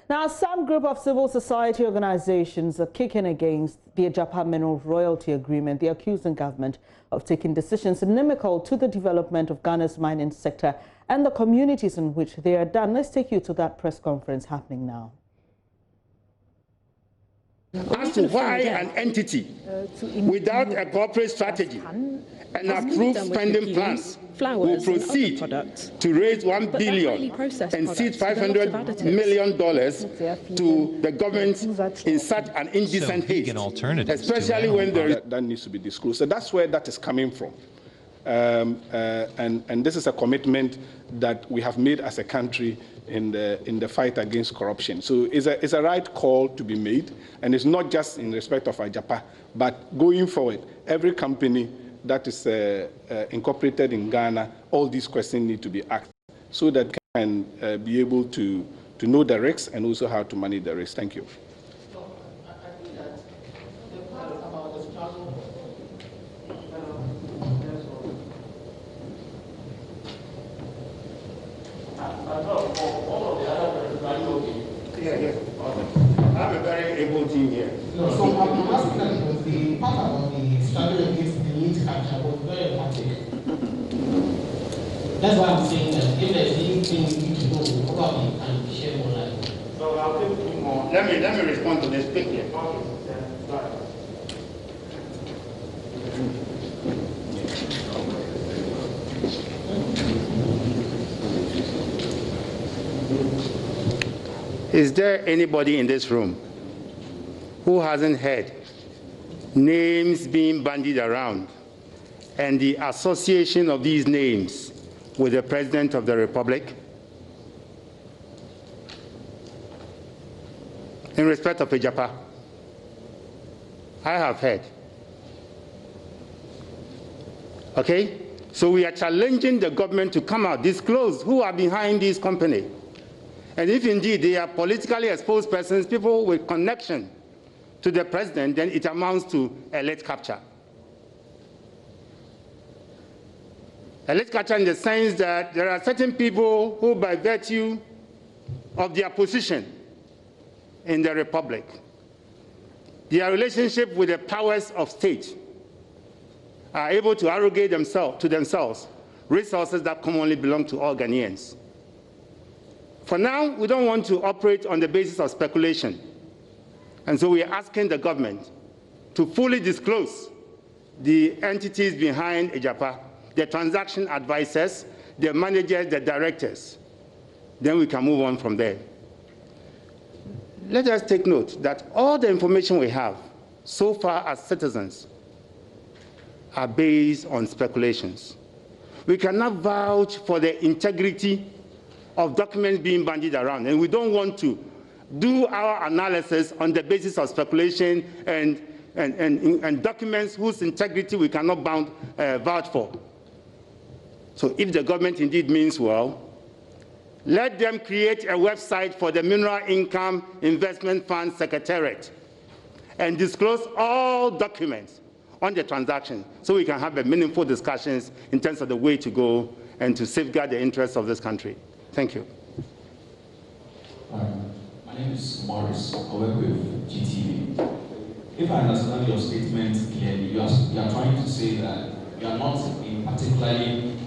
Now, some group of civil society organizations are kicking against the Agyapa mineral royalty agreement. They accuse the government of taking decisions inimical to the development of Ghana's mining sector and the communities in which they are done. Let's take you to that press conference happening now. As to why an entity without a corporate strategy and approved spending plans will proceed to raise $1 billion and seed $500 million to the government in such an indecent haste, especially when there is... That needs to be disclosed. So that's where that is coming from. And this is a commitment that we have made as a country in the fight against corruption. So it's a right call to be made, and it's not just in respect of Agyapa, but going forward, every company that is incorporated in Ghana, all these questions need to be asked so that can be able to know the risks and also how to manage the risks. Thank you. I have a very able team here. No, so I'm asking that the part about the struggle against the Deloitte capture was very emphatic. That's why I'm saying that if there's anything we need to know about it and share more light. So I'll give you more. Let me respond to this quickly. Is there anybody in this room who hasn't heard names being bandied around and the association of these names with the President of the Republic? In respect of Agyapa, I have heard. Okay? So we are challenging the government to come out, disclose who are behind this company. And if indeed they are politically exposed persons, people with connection to the president, then it amounts to elite capture. Elite capture in the sense that there are certain people who, by virtue of their position in the republic, their relationship with the powers of state, are able to arrogate to themselves resources that commonly belong to all Ghanaians. For now, we don't want to operate on the basis of speculation. And so we are asking the government to fully disclose the entities behind Agyapa, the transaction advisors, the managers, the directors. Then we can move on from there. Let us take note that all the information we have so far as citizens are based on speculations. We cannot vouch for the integrity of documents being bandied around, and we don't want to do our analysis on the basis of speculation and documents whose integrity we cannot vouch for. So if the government indeed means well, let them create a website for the Mineral Income Investment Fund Secretariat and disclose all documents on the transaction so we can have a meaningful discussions in terms of the way to go and to safeguard the interests of this country. Thank you. My name is Morris. I work with GTV. If I understand your statement clearly, you are trying to say that you are not particularly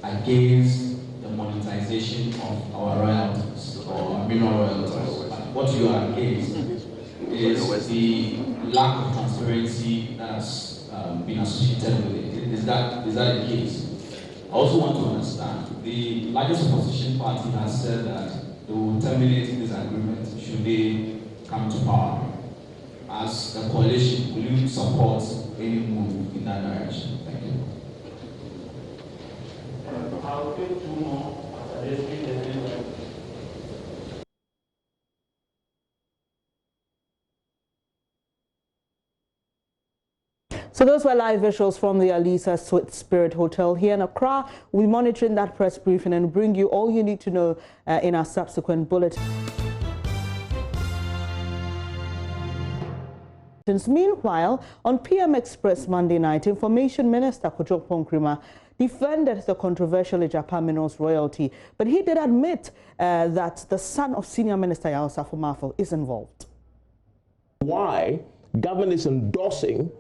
against the monetization of our royalties or mineral royalties. But what you are against is the lack of transparency that has been associated with it. Is that the case? I also want to understand, the largest opposition party has said that they will terminate this agreement should they come to power. As a coalition, will you support any move in that direction? Thank you. I'll take two more. So those were live visuals from the Alisa Sweet Spirit Hotel here in Accra. We'll be monitoring that press briefing and bring you all you need to know in our subsequent bulletin. Meanwhile, on PM Express Monday night, Information Minister Oppong Nkrumah defended the controversial Agyapa Minerals royalty, but he did admit that the son of Senior Minister Yaw Safo-Marfo is involved. Why government is endorsing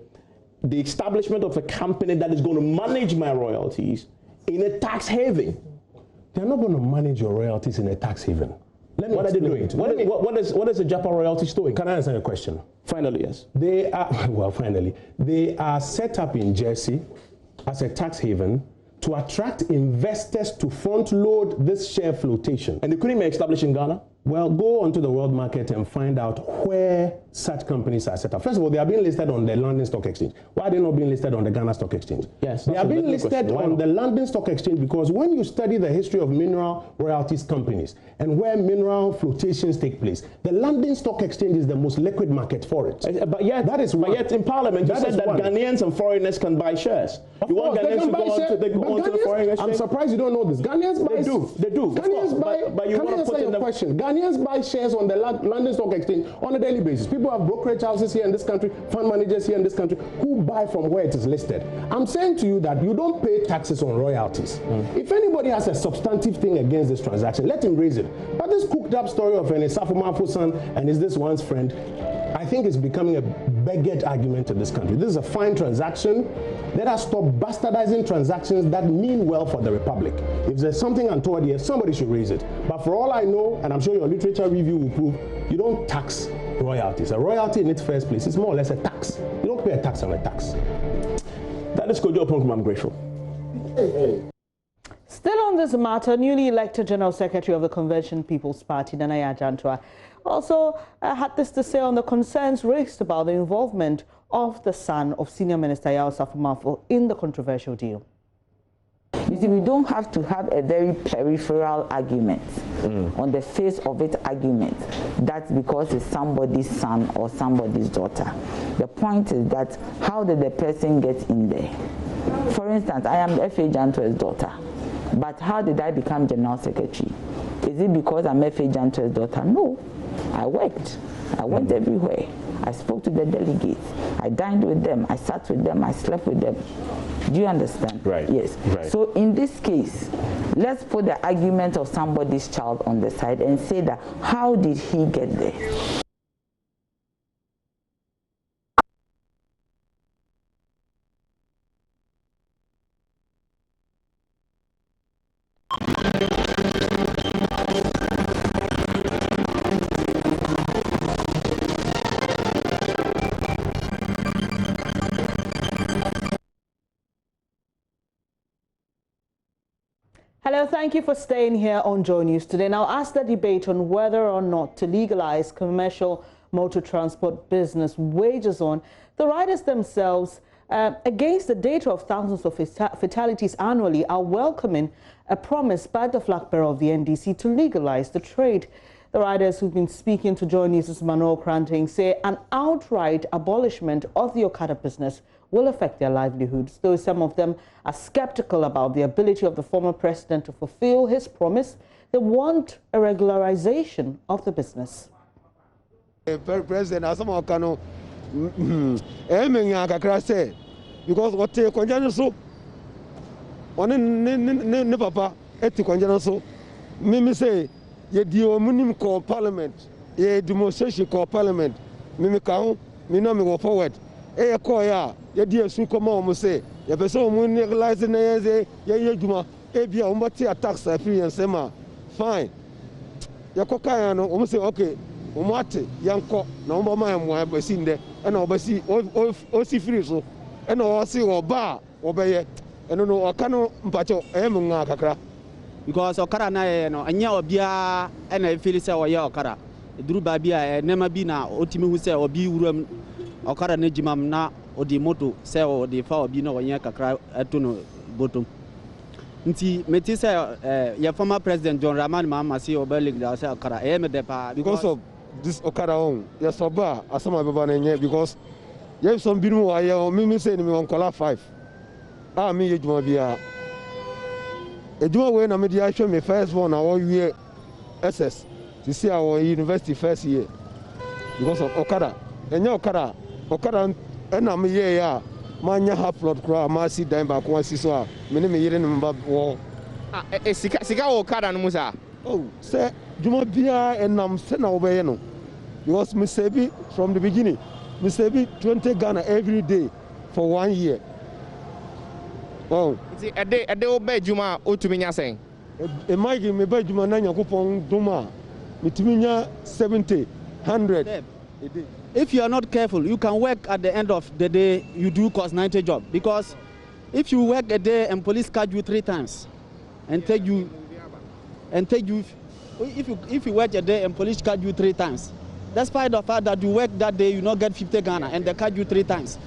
the establishment of a company that is going to manage my royalties in a tax haven? They're not going to manage your royalties in a tax haven. What are they doing? What is Agyapa Royalties doing? Can I answer your question? Finally, yes. They are, well, finally, they are set up in Jersey as a tax haven to attract investors to front load this share flotation. And they couldn't be established in Ghana? Well, go onto the world market and find out where such companies are set up. First of all, they are being listed on the London Stock Exchange. Why are they not being listed on the Ghana Stock Exchange? Yes, they are being listed on the London Stock Exchange because when you study the history of mineral royalties companies and where mineral flotations take place, the London Stock Exchange is the most liquid market for it. But yet, in Parliament, you said that Ghanaians and foreigners can buy shares. You want Ghanaians to go onto the foreign exchange? I'm surprised you don't know this. Ghanaians buy. They do. Ghanaians buy. But you want to put in the question. Ghanaians buy shares on the London Stock Exchange on a daily basis. People have brokerage houses here in this country, fund managers here in this country who buy from where it is listed. I'm saying to you that you don't pay taxes on royalties. If anybody has a substantive thing against this transaction, let him raise it. But this cooked up story of an Safo-Marfo son and is this one's friend, I think it's becoming a bigot argument in this country. This is a fine transaction. Let us stop bastardizing transactions that mean well for the Republic. If there's something untoward here, somebody should raise it. But for all I know, and I'm sure your literature review will prove, you don't tax royalties. A royalty in its first place is more or less a tax. You don't pay a tax on a tax. That is good. I'm grateful. Still on this matter, newly elected General Secretary of the Convention People's Party, Nana Agyapa, also had this to say on the concerns raised about the involvement of the son of Senior Minister Yaw Safo-Marfo in the controversial deal. You see, we don't have to have a very peripheral argument on the face of it argument. That's because it's somebody's son or somebody's daughter. The point is that how did the person get in there? For instance, I am F.A. Janto's daughter, but how did I become General Secretary? Is it because I'm F.A. Janto's daughter? No. I worked. I went everywhere. I spoke to the delegates. I dined with them. I sat with them. I slept with them. Do you understand? Right. Yes. Right. So in this case, let's put the argument of somebody's child on the side and say that how did he get there? Hello, thank you for staying here on JoyNews Today. Now, as the debate on whether or not to legalize commercial motor transport business wages on, the riders themselves, against the data of thousands of fatalities annually, are welcoming a promise by the flag bearer of the NDC to legalize the trade. The riders who've been speaking to JoyNews' Manuel Kranting say an outright abolishment of the Okada business will affect their livelihoods, though some of them are skeptical about the ability of the former president to fulfill his promise. They want a regularization of the business. President Asama Okano, say because what take conjunction so one ne papa eti conjunction so me say ye dio munim call parliament ye demonstration call parliament me ka me no me go forward e call ya ye di asu koma o mo say ye be so mo legalize na ye ye djuma e bia o mo ti tax free and sema fine ye ko kan no o mo say okay o mo ate yanko na o mo ma mo abasi nde e na obasi o si free so e na o si o ba o be ye e no o ka no mpacho e mo nga kakra because Okada na no anya obia e na feel say o ye Okada duru ba bia nema bi na otimi hu say obi wuram Okada na jimam na odi moto say odi fa obi na onye kakra eto no bottom nti meti say your former president John Mahama say obeling da say Okada me de pa because of this Okada on yes oba asama baba na nye because you some binu wa ye me say ni me on kola 5 me ejuma bia ejuma we na me dia hwe me first one na wo wie SS to see our university first year because of Okada enya Okada ena me ye ya manya half plot kura ma si dan ba ko si so a me ne me yire ne mba wo sika Okada no musa oh say juma bia enam se na obeye no because me say from the beginning me say 20 Ghana every day for 1 year. Oh, see a day obey juma otumi nya sen e magi me ba juma na Yakupon doma mitumi nya 70 100 a day. If you are not careful, you can work at the end of the day, you do cost 90 job. Because if you work a day and police catch you 3 times and take you, if you work a day and police catch you 3 times, despite the fact that you work that day, you not get 50 Ghana and they catch you 3 times.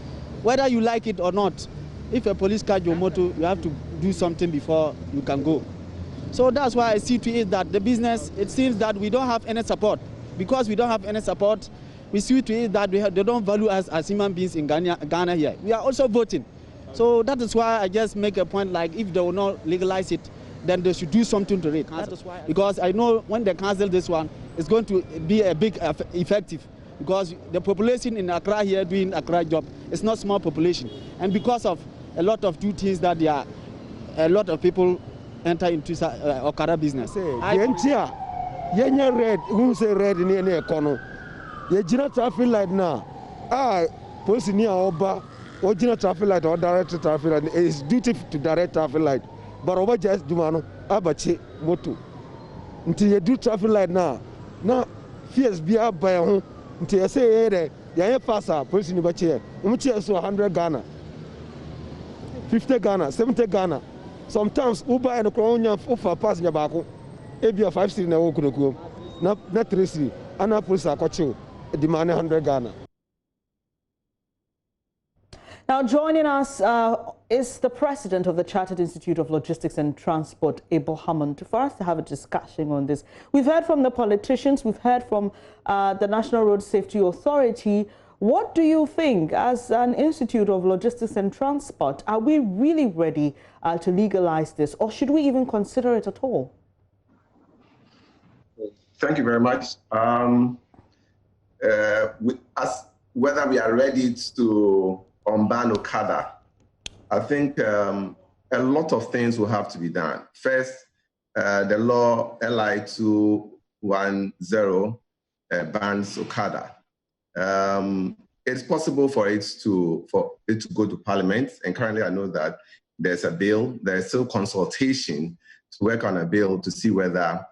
Whether you like it or not, if a police catch your motor, you have to do something before you can go. So that's why I see to it that the business, it seems that we don't have any support. Because we don't have any support, we see to it that they don't value us as human beings in Ghana here. We are also voting. So that is why I just make a point like if they will not legalize it, then they should do something to it. That is why, because I know when they cancel this one, it's going to be a big effective. Because the population in Accra here doing Accra job is not small population. And because of a lot of two things that they are, a lot of people enter into Okada business. Yenya red, who say red in any econo. Yejina traffic light now. Police near Oba, original traffic light or direct traffic light. It is duty to direct traffic light. But over just Dumano, Abache, Motu. Until you do traffic light now. Now, fears be up by home. Until you say, hey, you pass up, police in the chair. So 100 Ghana, 50 Ghana, 70 Ghana. Sometimes Uber and a crown for passing back. Ebia 5 city na wokunokuo na 3 city ana police akoche demand 100 Ghana. Now joining us is the president of the Chartered Institute of Logistics and Transport, Abel Hammond, for us to have a discussion on this. We've heard from the politicians, we've heard from the National Road Safety Authority. What do you think, as an Institute of Logistics and Transport, are we really ready to legalize this, or should we even consider it at all? Thank you very much. Whether we are ready to unban Okada, I think a lot of things will have to be done. First, the law LI 210 bans Okada. It's possible for it to go to Parliament, and currently I know that there's a bill. There's still consultation to work on a bill to see whether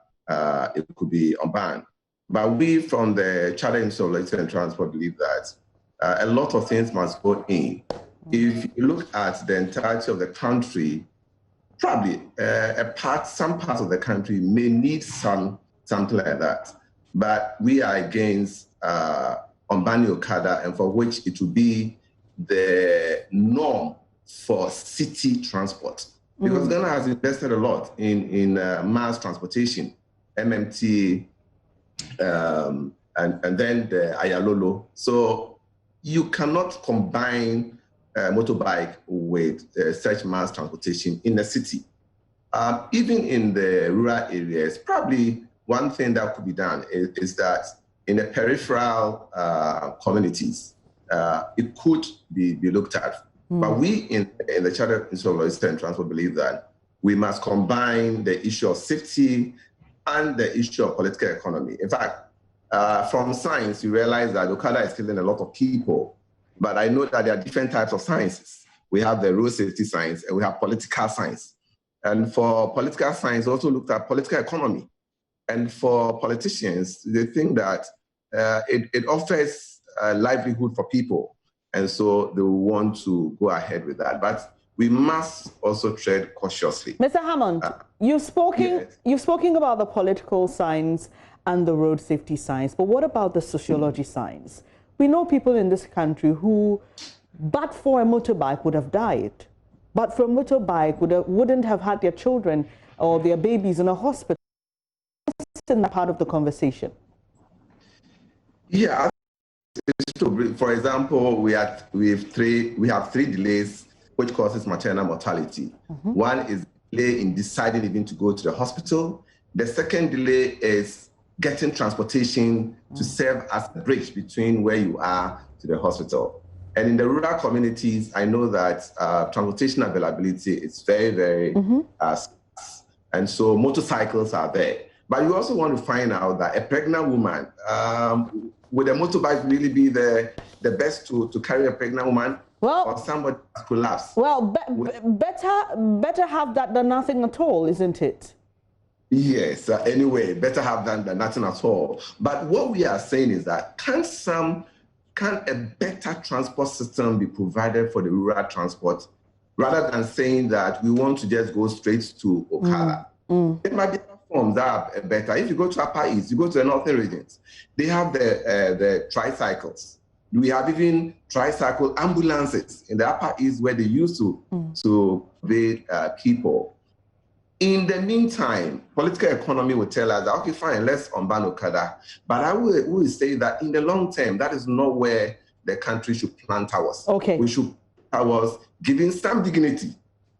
it could be unbanned. But we from the Chartered Institute of Logistics and Transport believe that a lot of things must go in. If you look at the entirety of the country, probably some parts of the country may need something like that. But we are against unbanning Okada, and for which it will be the norm for city transport. Because Ghana has invested a lot in mass transportation. MMT, and then the Ayalolo. So you cannot combine motorbike with such mass transportation in the city. Even in the rural areas, probably one thing that could be done is that in the peripheral communities, it could be looked at. But we in the Chartered Institute of Logistics and Transport believe that we must combine the issue of safety and the issue of political economy. In fact, from science, you realize that Okada is killing a lot of people. But I know that there are different types of sciences. We have the road safety science and we have political science. And for political science, also looked at political economy. And for politicians, they think that it offers livelihood for people. And so they want to go ahead with that. But we must also tread cautiously. Mr. Hammond, you've spoken about the political science and the road safety science, but what about the sociology science? We know people in this country who, but for a motorbike, would have died. But for a motorbike, wouldn't have had their children or their babies in a hospital. That's in that part of the conversation. Yeah, it's true. For example, we have three delays which causes maternal mortality. One is delay in deciding even to go to the hospital. The second delay is getting transportation to serve as a bridge between where you are to the hospital. And in the rural communities, I know that transportation availability is very, very scarce. And so motorcycles are there. But you also want to find out that a pregnant woman, would a motorbike really be the best to carry a pregnant woman? Well, or somebody collapse? Well, better have that than nothing at all, isn't it? Yes, anyway, better have that than nothing at all. But what we are saying is that can a better transport system be provided for the rural transport rather than saying that we want to just go straight to Okada? There might be other forms that are better. If you go to Upper East, you go to the northern regions, they have the tricycles. We have even tricycle ambulances in the Upper East where they used to convey people. In the meantime, political economy will tell us that, okay, fine, let's unban Okada. But I will say that in the long term, that is not where the country should plant ours. Okay. We should plant ours giving some dignity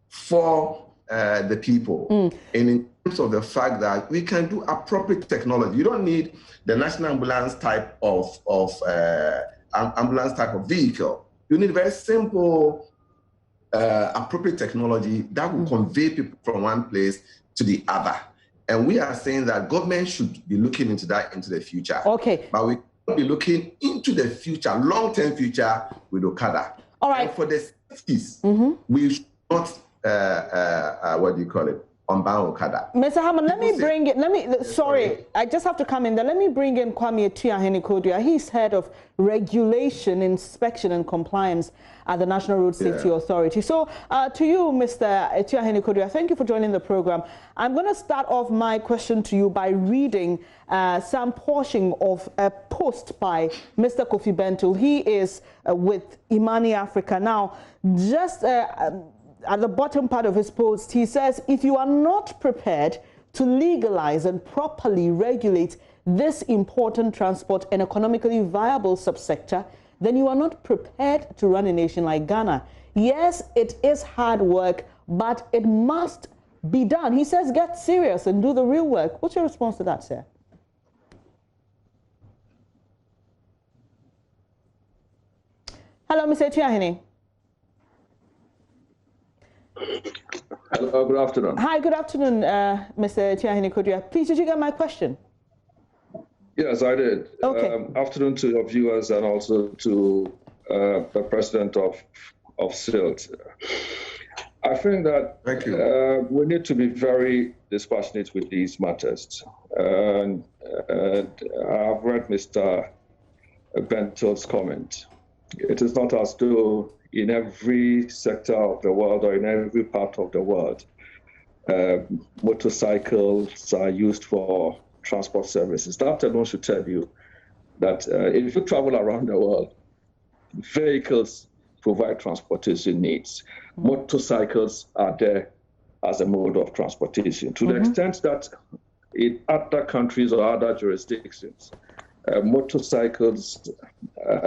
for the people. And in terms of the fact that we can do appropriate technology. You don't need the national ambulance type of vehicle. You need very simple appropriate technology that will convey people from one place to the other. And we are saying that government should be looking into that into the future. Okay. But we should be looking into the future, long-term future with Okada. All right. And for the cities, we should not, what do you call it? Unban Okada. Mr. Hammond, sorry, I just have to come in there. Let me bring in Kwame Tuahene-Kodua. He's head of regulation, inspection and compliance at the National Road Safety Authority. So to you, Mr. Tuahene-Kodua, thank you for joining the program. I'm going to start off my question to you by reading some portion of a post by Mr. Kofi Bentil. He is with Imani Africa. Now, just at the bottom part of his post, he says, if you are not prepared to legalize and properly regulate this important transport and economically viable subsector, then you are not prepared to run a nation like Ghana. Yes, it is hard work, but it must be done. He says, get serious and do the real work. What's your response to that, sir? Hello, Mr. Tuahene. Hello, good afternoon. Hi, good afternoon, Mr. Tuahene-Kodua. Please, did you get my question? Yes, I did. Okay. Afternoon to your viewers and also to the president of SILT. I think that we need to be very dispassionate with these matters. And I've read Mr. Bentil's comment. It is not as though in every sector of the world or in every part of the world, motorcycles are used for transport services. That alone should tell you that if you travel around the world, vehicles provide transportation needs. Motorcycles are there as a mode of transportation. To the extent that in other countries or other jurisdictions, motorcycles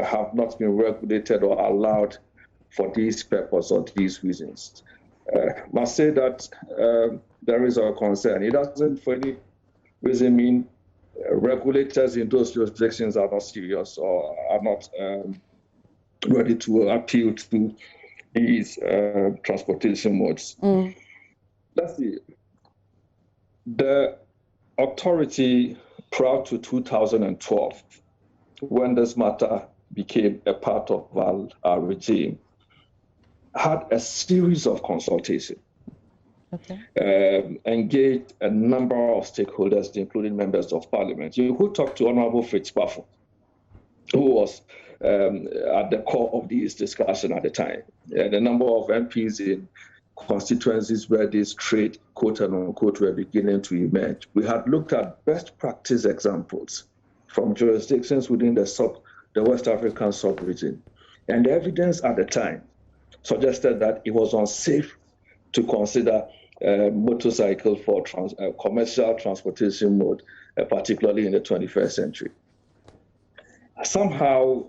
have not been regulated or allowed for these purposes or these reasons. Must say that there is a concern. It doesn't for any reason mean regulators in those jurisdictions are not serious or are not ready to appeal to these transportation modes. Let's see. The authority prior to 2012, when this matter became a part of our regime, had a series of consultations, engaged a number of stakeholders, including members of parliament. You could talk to Honorable Fitzpatrick, who was at the core of this discussion at the time. And a number of MPs in constituencies where this trade, quote unquote, were beginning to emerge. We had looked at best practice examples from jurisdictions within the West African sub-region. And the evidence at the time suggested that it was unsafe to consider motorcycle for commercial transportation mode, particularly in the 21st century. Somehow,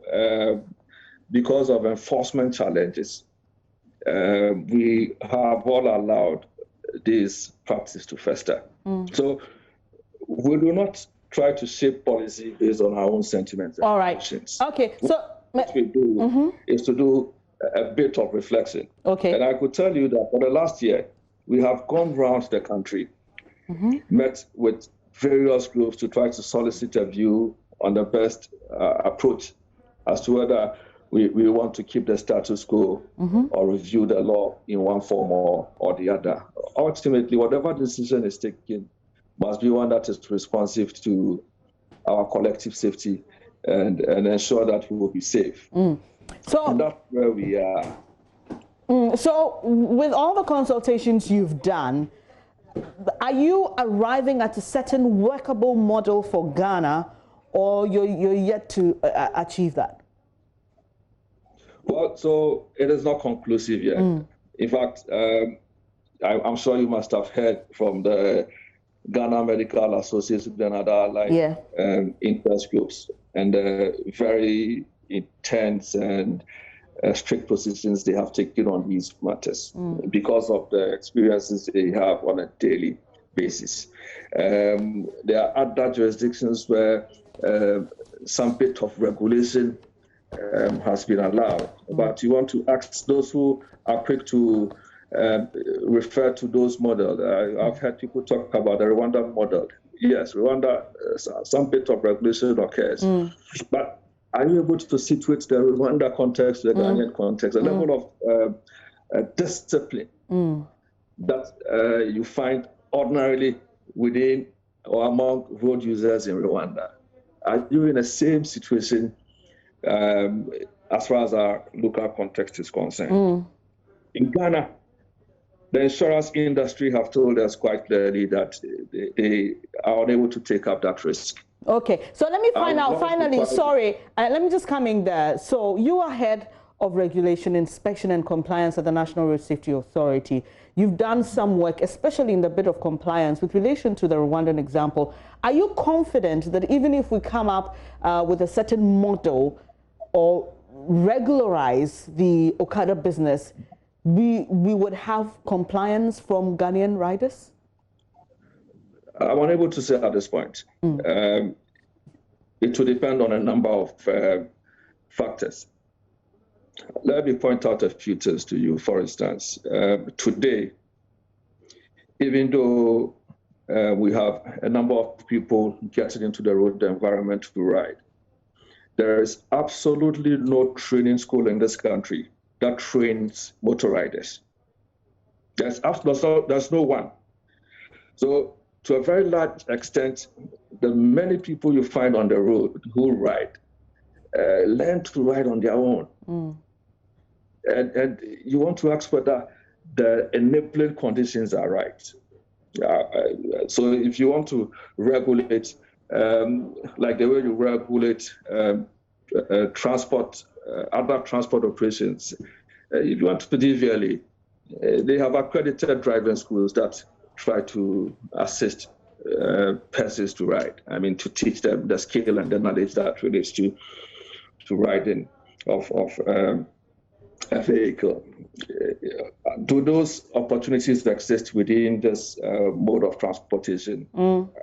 because of enforcement challenges, we have all allowed this practice to fester. So we do not try to shape policy based on our own sentiments. All right. Okay. So, what we do is to do a bit of reflection. Okay. And I could tell you that for the last year, we have gone around the country, met with various groups to try to solicit a view on the best approach as to whether we want to keep the status quo or review the law in one form or the other. Ultimately, whatever decision is taken must be one that is responsive to our collective safety and ensure that we will be safe. So, and that's where we are. So with all the consultations you've done, are you arriving at a certain workable model for Ghana, or you're yet to achieve that? Well, so it is not conclusive yet. In fact, I'm sure you must have heard from the Ghana Medical Association and other allied interest groups, and very intense and strict positions they have taken on these matters because of the experiences they have on a daily basis. There are other jurisdictions where some bit of regulation has been allowed, but you want to ask those who are quick to refer to those models. I've heard people talk about the Rwanda model. Yes, Rwanda, some bit of regulation occurs, but are you able to situate the Rwanda context, the Ghanaian context, a level of discipline that you find ordinarily within or among road users in Rwanda? Are you in the same situation as far as our local context is concerned? In Ghana, the insurance industry have told us quite clearly that they are unable to take up that risk. Okay, so let me find out finally, sorry, let me just come in there. So you are head of regulation, inspection and compliance at the National Road Safety Authority. You've done some work, especially in the bit of compliance with relation to the Rwandan example. Are you confident that even if we come up with a certain model or regularize the Okada business, we would have compliance from Ghanaian riders? I'm unable to say at this point. It will depend on a number of factors. Let me point out a few things to you. For instance, today, even though we have a number of people getting into the road environment to ride, there is absolutely no training school in this country that trains motor riders. There's no one. So to a very large extent, the many people you find on the road who ride learn to ride on their own. And you want to ask whether the enabling conditions are right. So if you want to regulate, like the way you regulate transport, other transport operations, if you want to do VLA, they have accredited driving schools that try to assist persons to ride. I mean, to teach them the skill and the knowledge that relates to riding of a vehicle. Do those opportunities exist within this mode of transportation?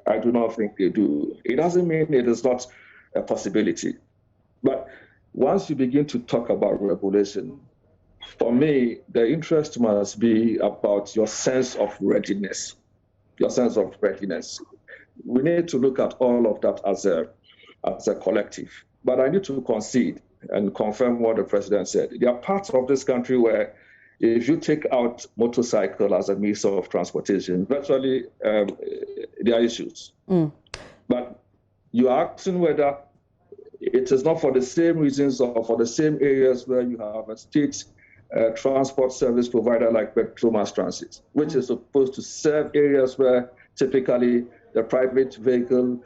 I do not think they do. It doesn't mean it is not a possibility. But once you begin to talk about regulation, for me, the interest must be about your sense of readiness. Your sense of readiness. We need to look at all of that as a collective. But I need to concede and confirm what the president said. There are parts of this country where if you take out motorcycle as a means of transportation, virtually there are issues. But you are asking whether it is not for the same reasons or for the same areas where you have a state transport service provider like Nkrumah Transit, which is supposed to serve areas where typically the private vehicle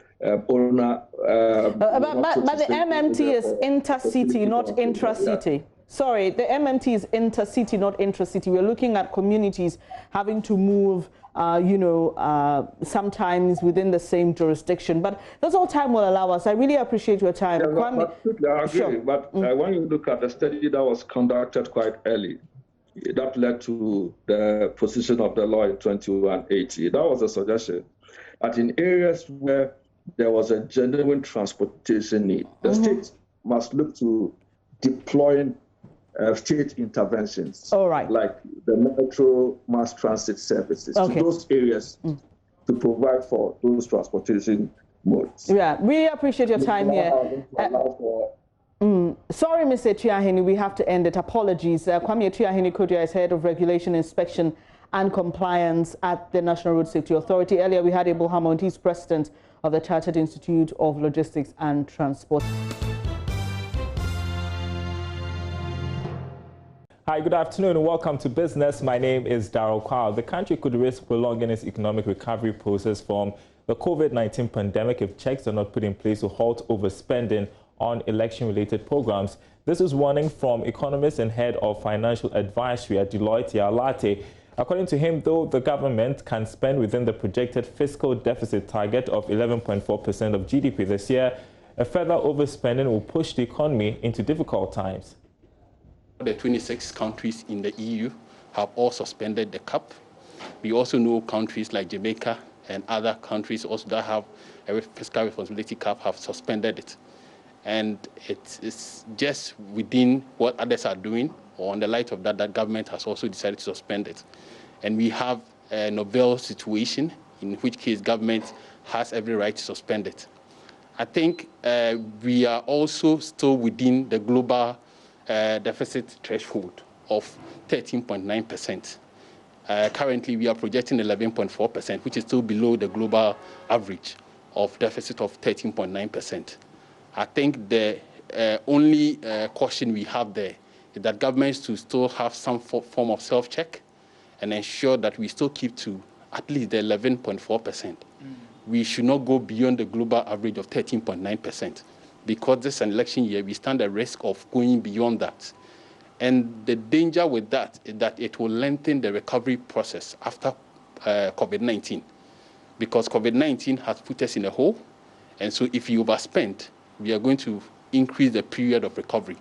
owner... but the MMT is intercity, not intracity. Sorry, the MMT is intercity, not intracity. We're looking at communities having to move, sometimes within the same jurisdiction. But that's all time will allow us. I really appreciate your time. Yeah, I agree. But when you look at the study that was conducted quite early, that led to the position of the law in 2180. That was a suggestion that in areas where there was a genuine transportation need, the state must look to deploying state interventions. All right. Like the metro mass transit services to those areas to provide for those transportation modes. Yeah, really appreciate your time here. Sorry, Mr. Tuahini, we have to end it. Apologies. Kwame Tuahini Kodia is head of regulation, inspection and compliance at the National Road Safety Authority. Earlier, we had Abel Hammond, he's president of the Chartered Institute of Logistics and Transport. Hi, good afternoon and welcome to Business. My name is Darryl Kwao. The country could risk prolonging its economic recovery process from the COVID-19 pandemic if checks are not put in place to halt overspending on election-related programs. This is warning from economist and head of financial advisory at Deloitte, Alate. According to him, though the government can spend within the projected fiscal deficit target of 11.4% of GDP this year, a further overspending will push the economy into difficult times. The 26 countries in the EU have all suspended the cap. We also know countries like Jamaica and other countries also that have a fiscal responsibility cap have suspended it. And it's just within what others are doing, or in the light of that, that government has also decided to suspend it. And we have a novel situation, in which case government has every right to suspend it. I think we are also still within the global deficit threshold of 13.9%. Currently, we are projecting 11.4%, which is still below the global average of deficit of 13.9%. I think the only caution we have there is that governments to still have some form of self-check and ensure that we still keep to at least the 11.4%. We should not go beyond the global average of 13.9%. Because this is an election year, we stand a risk of going beyond that. And the danger with that is that it will lengthen the recovery process after COVID-19. Because COVID-19 has put us in a hole. And so if you overspend, we are going to increase the period of recovery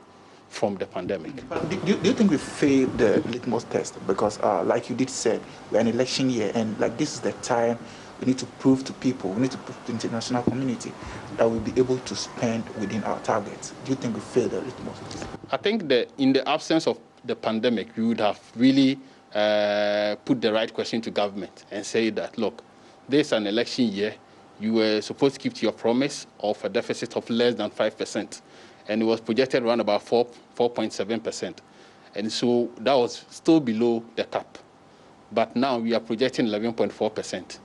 from the pandemic. But do you think we failed the litmus test? Because like you did say, we're an election year, and like this is the time we need to prove to people, we need to prove to the international community that we'll be able to spend within our targets. Do you think we failed the litmus test? I think that in the absence of the pandemic, we would have really put the right question to government and say that, look, this is an election year. You were supposed to keep to your promise of a deficit of less than 5%. And it was projected around about 4.7%. And so that was still below the cap. But now we are projecting 11.4%.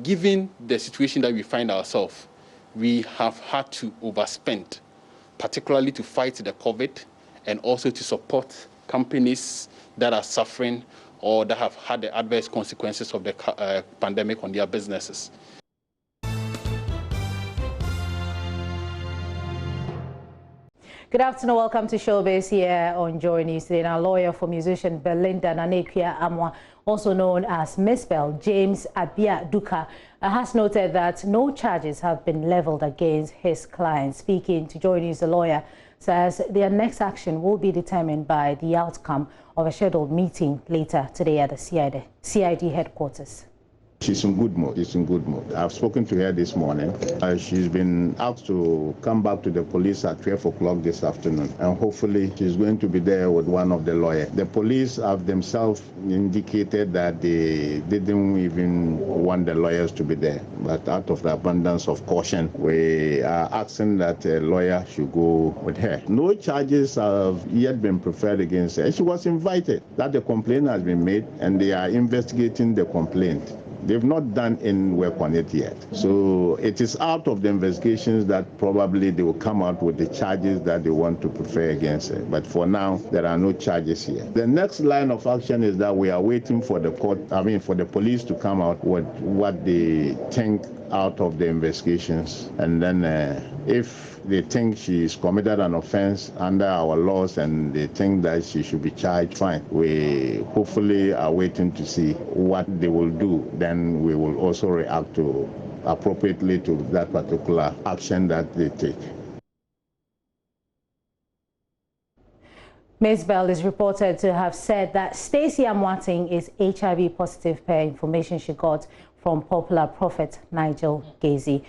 Given the situation that we find ourselves, we have had to overspend, particularly to fight the COVID and also to support companies that are suffering or that have had the adverse consequences of the pandemic on their businesses. Good afternoon, welcome to Showbiz here on Joy News Today. Now, lawyer for musician Belinda Nanekia Amwa, also known as Mzbels'S, James Abiadu, has noted that no charges have been leveled against his client. Speaking to Joy News, the lawyer says their next action will be determined by the outcome of a scheduled meeting later today at the CID headquarters. She's in good mood. She's in good mood. I've spoken to her this morning. She's been asked to come back to the police at 12 o'clock this afternoon, and hopefully she's going to be there with one of the lawyers. The police have themselves indicated that they didn't even want the lawyers to be there, but out of the abundance of caution, we are asking that a lawyer should go with her. No charges have yet been preferred against her. She was invited. That the complaint has been made, and they are investigating the complaint. They've not done any work on it yet. So it is out of the investigations that probably they will come out with the charges that they want to prefer against it. But for now, there are no charges here. The next line of action is that we are waiting for the for the police to come out with what they think out of the investigations. And then if they think she's committed an offense under our laws and they think that she should be charged, fine. We hopefully are waiting to see what they will do. Then we will also react to appropriately to that particular action that they take. Mzbels'S is reported to have said that Stacey Amwating is HIV positive per information she got from popular prophet Nigel Gacy.